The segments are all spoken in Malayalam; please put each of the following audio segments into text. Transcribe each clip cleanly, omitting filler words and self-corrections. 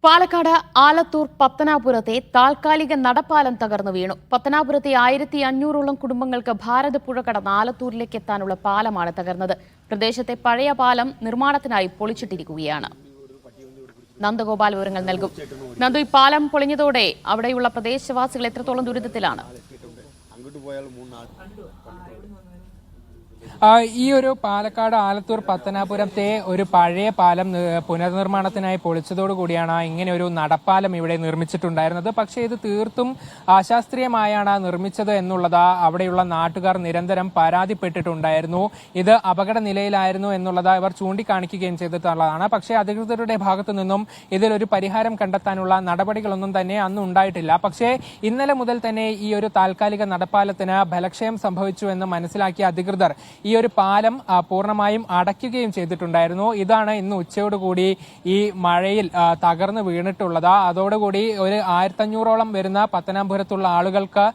പാലക്കാട് ആലത്തൂർ പത്തനാപുരത്തെ താൽക്കാലിക നടപ്പാലം തകർന്നു വീണു. പത്തനാപുരത്തെ 1500ഓളം കുടുംബങ്ങൾക്ക് ഭാരതപ്പുഴ കടന്ന് ആലത്തൂരിലേക്ക് എത്താനുള്ള പാലമാണ് തകർന്നത്. പ്രദേശത്തെ പഴയ പാലം നിർമ്മാണത്തിനായി പൊളിച്ചിട്ടിരിക്കുകയാണ്. നന്ദഗോപാൽ വിവരങ്ങൾ നൽകും. നന്ദു, ഈ പാലം പൊളിഞ്ഞതോടെ അവിടെയുള്ള പ്രദേശവാസികൾ എത്രത്തോളം ദുരിതത്തിലാണ്? ഈ ഒരു പാലക്കാട് ആലത്തൂർ പത്തനാപുരത്തെ ഒരു പഴയ പാലം പുനർനിർമ്മാണത്തിനായി പൊളിച്ചതോടുകൂടിയാണ് ഇങ്ങനെ ഒരു നടപ്പാലം ഇവിടെ നിർമ്മിച്ചിട്ടുണ്ടായിരുന്നത്. പക്ഷേ ഇത് തീർത്തും അശാസ്ത്രീയമായാണ് നിർമ്മിച്ചത് എന്നുള്ളത് അവിടെയുള്ള നാട്ടുകാർ നിരന്തരം പരാതിപ്പെട്ടിട്ടുണ്ടായിരുന്നു. ഇത് അപകട നിലയിലായിരുന്നു എന്നുള്ളത് ഇവർ ചൂണ്ടിക്കാണിക്കുകയും ചെയ്തിട്ടുള്ളതാണ്. പക്ഷേ അധികൃതരുടെ ഭാഗത്തു നിന്നും ഇതിലൊരു പരിഹാരം കണ്ടെത്താനുള്ള നടപടികളൊന്നും തന്നെ അന്ന് ഉണ്ടായിട്ടില്ല. പക്ഷേ ഇന്നലെ മുതൽ തന്നെ ഈ ഒരു താൽക്കാലിക നടപ്പാലത്തിന് ബലക്ഷയം സംഭവിച്ചു എന്ന് മനസ്സിലാക്കിയ അധികൃതർ ഈ ഒരു പാലം പൂർണ്ണമായും അടയ്ക്കുകയും ചെയ്തിട്ടുണ്ടായിരുന്നു. ഇതാണ് ഇന്ന് ഉച്ചയോടുകൂടി ഈ മഴയിൽ തകർന്നു വീണിട്ടുള്ളത്. അതോടുകൂടി ഒരു 1500ഓളം വരുന്ന പത്തനാപുരത്തുള്ള ആളുകൾക്ക്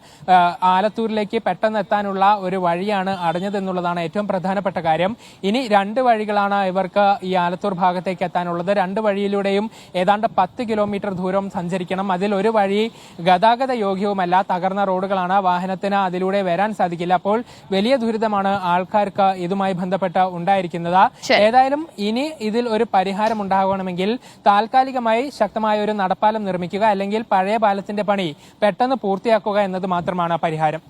ആലത്തൂരിലേക്ക് പെട്ടെന്ന് എത്താനുള്ള ഒരു വഴിയാണ് അടഞ്ഞതെന്നുള്ളതാണ് ഏറ്റവും പ്രധാനപ്പെട്ട കാര്യം. ഇനി 2 വഴികളാണ് ഇവർക്ക് ഈ ആലത്തൂർ ഭാഗത്തേക്ക് എത്താനുള്ളത്. 2 വഴിയിലൂടെയും ഏതാണ്ട് 10 കിലോമീറ്റർ ദൂരം സഞ്ചരിക്കണം. അതിൽ ഒരു വഴി ഗതാഗത യോഗ്യവുമല്ല, തകർന്ന റോഡുകളാണ്, വാഹനത്തിന് അതിലൂടെ വരാൻ സാധിക്കില്ല. അപ്പോൾ വലിയ ദുരിതമാണ് ആൾക്കാർക്ക് ഇതുമായി ബന്ധപ്പെട്ട് ഉണ്ടായിരിക്കുന്നത്. ഏതായാലും ഇനി ഇതിൽ ഒരു പരിഹാരം ഉണ്ടാകണമെങ്കിൽ താൽക്കാലികമായി ശക്തമായ ഒരു നടപ്പാലം നിർമ്മിക്കുക, അല്ലെങ്കിൽ പഴയ പാലത്തിന്റെ പണി പെട്ടെന്ന് പൂർത്തിയാക്കുക എന്നത് മാത്രമാണ് പരിഹാരം.